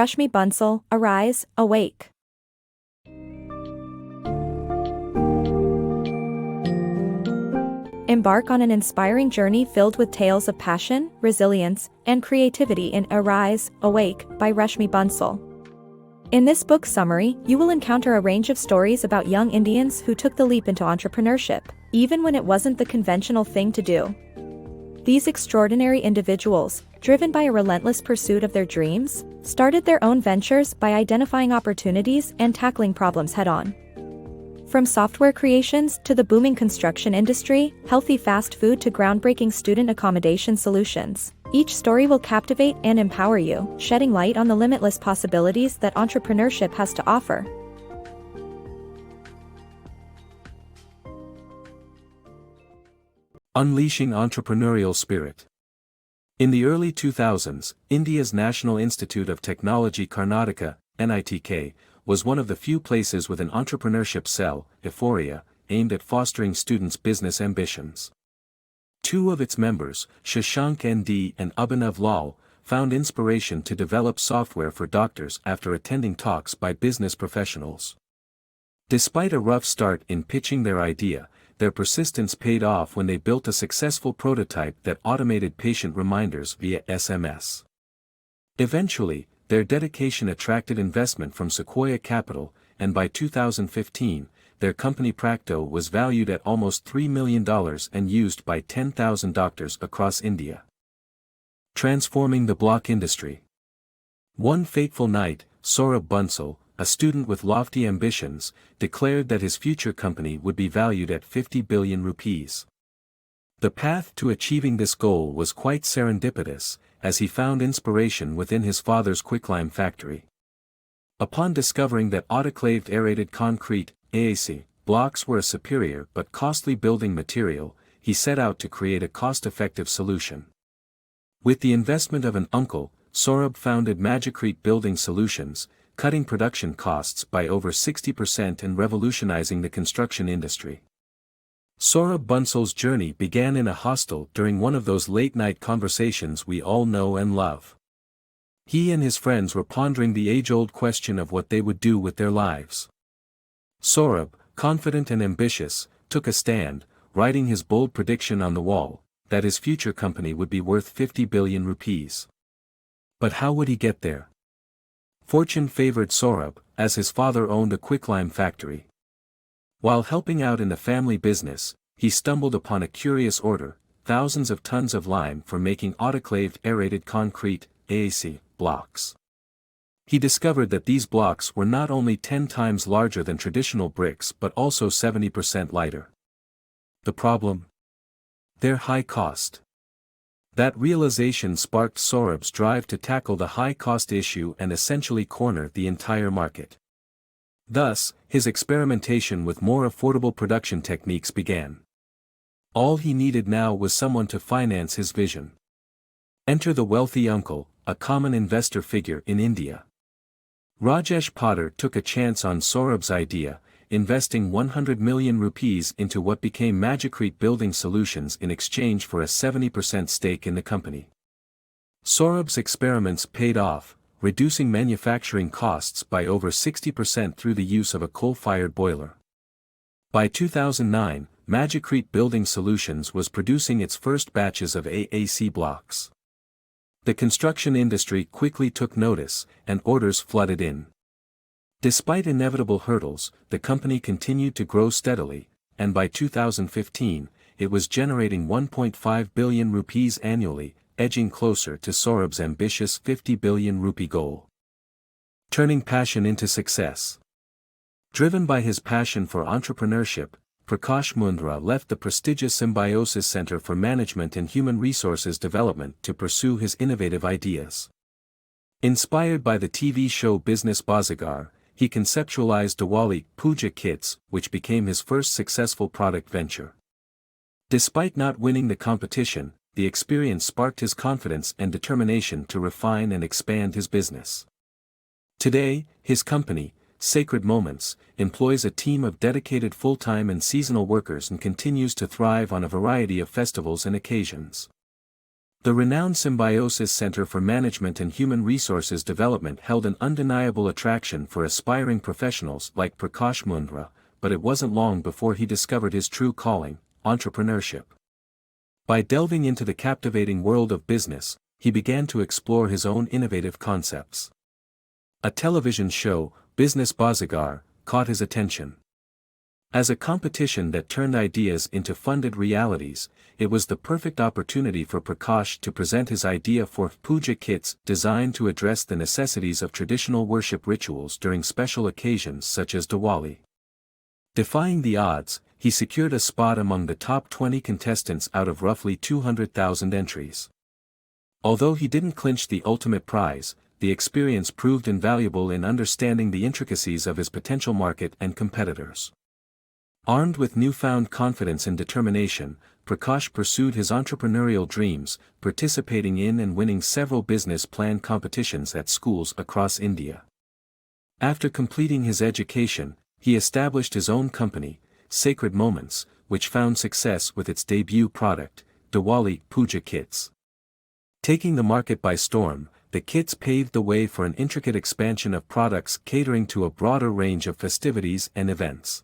Rashmi Bansal, Arise, Awake. Embark on an inspiring journey filled with tales of passion, resilience, and creativity in Arise, Awake by Rashmi Bansal. In this book summary, you will encounter a range of stories about young Indians who took the leap into entrepreneurship, even when it wasn't the conventional thing to do. These extraordinary individuals, driven by a relentless pursuit of their dreams, started their own ventures by identifying opportunities and tackling problems head-on. From software creations to the booming construction industry, healthy fast food to groundbreaking student accommodation solutions, each story will captivate and empower you, shedding light on the limitless possibilities that entrepreneurship has to offer. Unleashing entrepreneurial spirit. In the early 2000s, India's National Institute of Technology Karnataka, NITK, was one of the few places with an entrepreneurship cell, Euphoria, aimed at fostering students' business ambitions. Two of its members, Shashank ND and Abhinav Lal, found inspiration to develop software for doctors after attending talks by business professionals. Despite a rough start in pitching their idea, their persistence paid off when they built a successful prototype that automated patient reminders via SMS. Eventually, their dedication attracted investment from Sequoia Capital, and by 2015, their company Practo was valued at almost $3 million and used by 10,000 doctors across India. Transforming the block industry. One fateful night, Saurabh Bansal, a student with lofty ambitions, declared that his future company would be valued at 50 billion rupees. The path to achieving this goal was quite serendipitous, as he found inspiration within his father's quicklime factory. Upon discovering that autoclaved aerated concrete, AAC, blocks were a superior but costly building material, he set out to create a cost-effective solution. With the investment of an uncle, Saurabh founded Magicrete Building Solutions, cutting production costs by over 60% and revolutionizing the construction industry. Saurabh Bansal's journey began in a hostel during one of those late-night conversations we all know and love. He and his friends were pondering the age-old question of what they would do with their lives. Saurabh, confident and ambitious, took a stand, writing his bold prediction on the wall, that his future company would be worth 50 billion rupees. But how would he get there? Fortune favored Saurabh, as his father owned a quicklime factory. While helping out in the family business, he stumbled upon a curious order: thousands of tons of lime for making autoclaved aerated concrete, AAC, blocks. He discovered that these blocks were not only 10 times larger than traditional bricks but also 70% lighter. The problem? Their high cost. That realization sparked Saurabh's drive to tackle the high-cost issue and essentially corner the entire market. Thus, his experimentation with more affordable production techniques began. All he needed now was someone to finance his vision. Enter the wealthy uncle, a common investor figure in India. Rajesh Potter took a chance on Saurabh's idea, investing 100 million rupees into what became Magicrete Building Solutions in exchange for a 70% stake in the company. Saurabh's experiments paid off, reducing manufacturing costs by over 60% through the use of a coal-fired boiler. By 2009, Magicrete Building Solutions was producing its first batches of AAC blocks. The construction industry quickly took notice, and orders flooded in. Despite inevitable hurdles, the company continued to grow steadily, and by 2015, it was generating 1.5 billion rupees annually, edging closer to Saurabh's ambitious 50 billion rupee goal. Turning passion into success. Driven by his passion for entrepreneurship, Prakash Mundra left the prestigious Symbiosis Center for Management and Human Resources Development to pursue his innovative ideas. Inspired by the TV show Business Bazaar, he conceptualized Diwali Puja kits, which became his first successful product venture. Despite not winning the competition, the experience sparked his confidence and determination to refine and expand his business. Today, his company, Sacred Moments, employs a team of dedicated full-time and seasonal workers and continues to thrive on a variety of festivals and occasions. The renowned Symbiosis Center for Management and Human Resources Development held an undeniable attraction for aspiring professionals like Prakash Mundra, but it wasn't long before he discovered his true calling, entrepreneurship. By delving into the captivating world of business, he began to explore his own innovative concepts. A television show, Business Bazaar, caught his attention. As a competition that turned ideas into funded realities, it was the perfect opportunity for Prakash to present his idea for puja kits designed to address the necessities of traditional worship rituals during special occasions such as Diwali. Defying the odds, he secured a spot among the top 20 contestants out of roughly 200,000 entries. Although he didn't clinch the ultimate prize, the experience proved invaluable in understanding the intricacies of his potential market and competitors. Armed with newfound confidence and determination, Prakash pursued his entrepreneurial dreams, participating in and winning several business plan competitions at schools across India. After completing his education, he established his own company, Sacred Moments, which found success with its debut product, Diwali Puja Kits. Taking the market by storm, the kits paved the way for an intricate expansion of products catering to a broader range of festivities and events.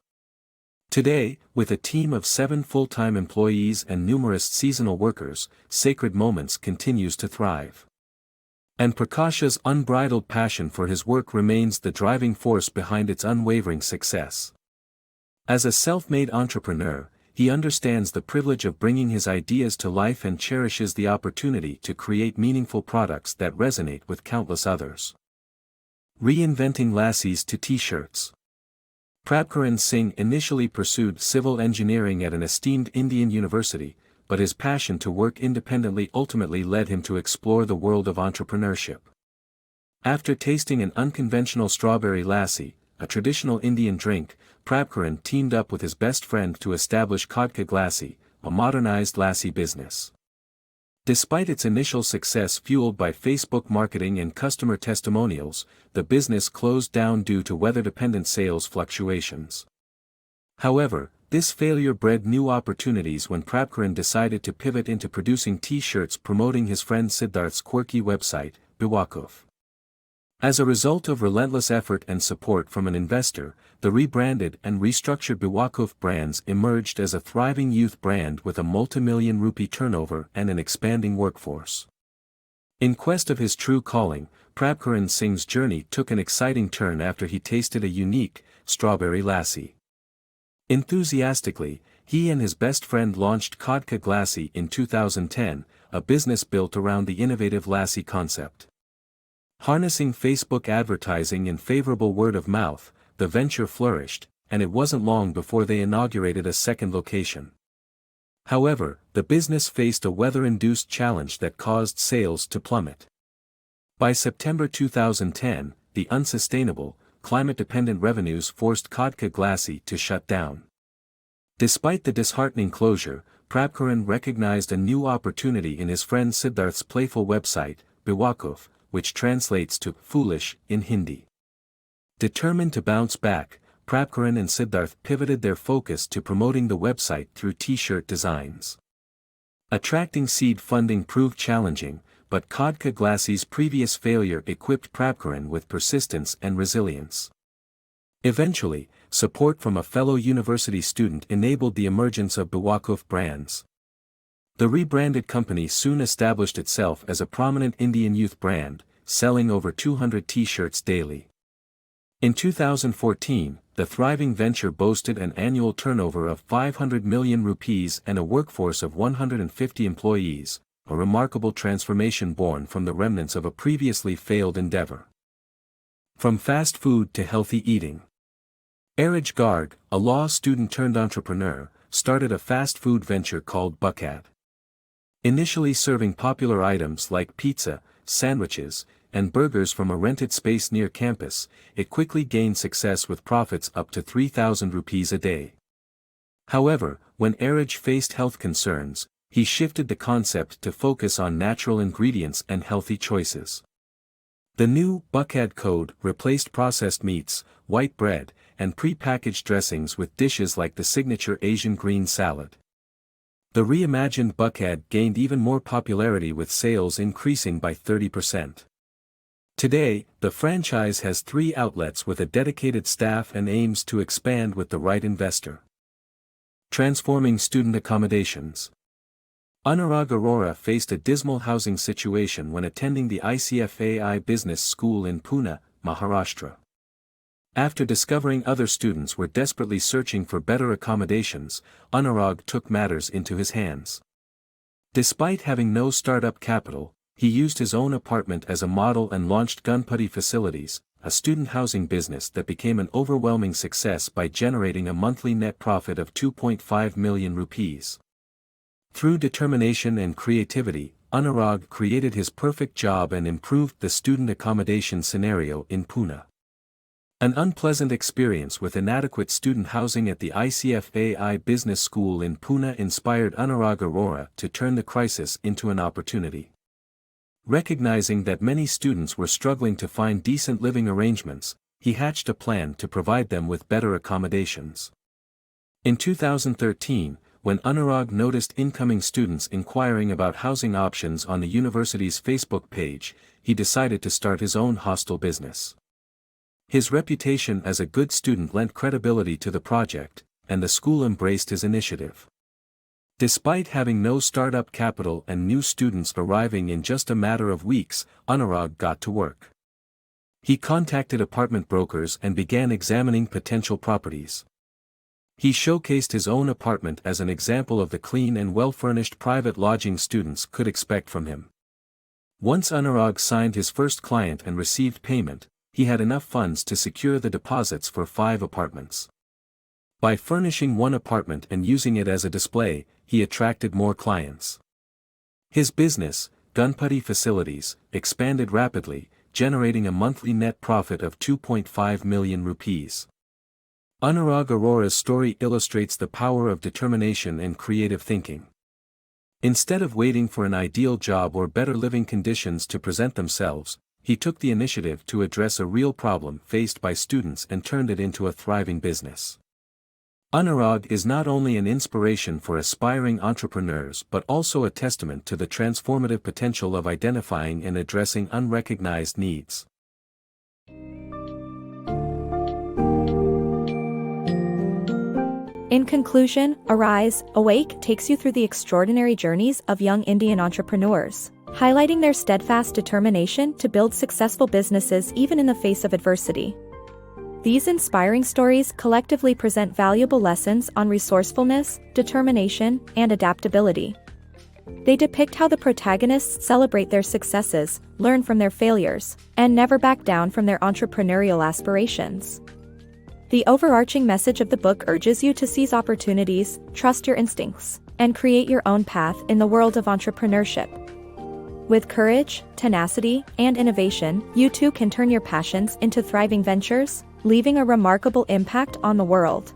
Today, with a team of 7 full-time employees and numerous seasonal workers, Sacred Moments continues to thrive. And Prakash's unbridled passion for his work remains the driving force behind its unwavering success. As a self-made entrepreneur, he understands the privilege of bringing his ideas to life and cherishes the opportunity to create meaningful products that resonate with countless others. Reinventing Lassis to T-shirts. Prabkaran Singh initially pursued civil engineering at an esteemed Indian university, but his passion to work independently ultimately led him to explore the world of entrepreneurship. After tasting an unconventional strawberry lassi, a traditional Indian drink, Prabkaran teamed up with his best friend to establish Kodka Glassi, a modernized lassi business. Despite its initial success fueled by Facebook marketing and customer testimonials, the business closed down due to weather-dependent sales fluctuations. However, this failure bred new opportunities when Prabkaran decided to pivot into producing T-shirts promoting his friend Siddharth's quirky website, Bewakuf. As a result of relentless effort and support from an investor, the rebranded and restructured Bewakuf brands emerged as a thriving youth brand with a multi-million rupee turnover and an expanding workforce. In quest of his true calling, Prabkaran Singh's journey took an exciting turn after he tasted a unique, strawberry lassi. Enthusiastically, he and his best friend launched Kodka Glassi in 2010, a business built around the innovative lassi concept. Harnessing Facebook advertising and favorable word of mouth, the venture flourished, and it wasn't long before they inaugurated a second location. However, the business faced a weather-induced challenge that caused sales to plummet. By September 2010, the unsustainable, climate-dependent revenues forced Kodka Glassi to shut down. Despite the disheartening closure, Prabkaran recognized a new opportunity in his friend Siddharth's playful website, Bewakuf, which translates to foolish in Hindi. Determined to bounce back, Prabkaran and Siddharth pivoted their focus to promoting the website through T-shirt designs. Attracting seed funding proved challenging, but Kodka Glassi's previous failure equipped Prabkaran with persistence and resilience. Eventually, support from a fellow university student enabled the emergence of Bewakuf brands. The rebranded company soon established itself as a prominent Indian youth brand, selling over 200 T-shirts daily. In 2014, the thriving venture boasted an annual turnover of 500 million rupees and a workforce of 150 employees, a remarkable transformation born from the remnants of a previously failed endeavor. From fast food to healthy eating. Arij Garg, a law student turned entrepreneur, started a fast food venture called Buckad. Initially serving popular items like pizza, sandwiches, and burgers from a rented space near campus, it quickly gained success with profits up to 3,000 rupees a day. However, when Arij faced health concerns, he shifted the concept to focus on natural ingredients and healthy choices. The new Buckad code replaced processed meats, white bread, and pre-packaged dressings with dishes like the signature Asian green salad. The reimagined Buckhead gained even more popularity with sales increasing by 30%. Today, the franchise has 3 outlets with a dedicated staff and aims to expand with the right investor. Transforming student accommodations. Anurag Arora faced a dismal housing situation when attending the ICFAI Business School in Pune, Maharashtra. After discovering other students were desperately searching for better accommodations, Anurag took matters into his hands. Despite having no startup capital, he used his own apartment as a model and launched Ganpati Facilities, a student housing business that became an overwhelming success by generating a monthly net profit of 2.5 million rupees. Through determination and creativity, Anurag created his perfect job and improved the student accommodation scenario in Pune. An unpleasant experience with inadequate student housing at the ICFAI Business School in Pune inspired Anurag Arora to turn the crisis into an opportunity. Recognizing that many students were struggling to find decent living arrangements, he hatched a plan to provide them with better accommodations. In 2013, when Anurag noticed incoming students inquiring about housing options on the university's Facebook page, he decided to start his own hostel business. His reputation as a good student lent credibility to the project, and the school embraced his initiative. Despite having no startup capital and new students arriving in just a matter of weeks, Anurag got to work. He contacted apartment brokers and began examining potential properties. He showcased his own apartment as an example of the clean and well-furnished private lodging students could expect from him. Once Anurag signed his first client and received payment, he had enough funds to secure the deposits for 5 apartments. By furnishing one apartment and using it as a display, he attracted more clients. His business, Ganpati Facilities, expanded rapidly, generating a monthly net profit of 2.5 million rupees. Anurag Arora's story illustrates the power of determination and creative thinking. Instead of waiting for an ideal job or better living conditions to present themselves, he took the initiative to address a real problem faced by students and turned it into a thriving business. Anurag is not only an inspiration for aspiring entrepreneurs but also a testament to the transformative potential of identifying and addressing unrecognized needs. In conclusion, Arise, Awake takes you through the extraordinary journeys of young Indian entrepreneurs, highlighting their steadfast determination to build successful businesses even in the face of adversity. These inspiring stories collectively present valuable lessons on resourcefulness, determination, and adaptability. They depict how the protagonists celebrate their successes, learn from their failures, and never back down from their entrepreneurial aspirations. The overarching message of the book urges you to seize opportunities, trust your instincts, and create your own path in the world of entrepreneurship. With courage, tenacity, and innovation, you too can turn your passions into thriving ventures, leaving a remarkable impact on the world.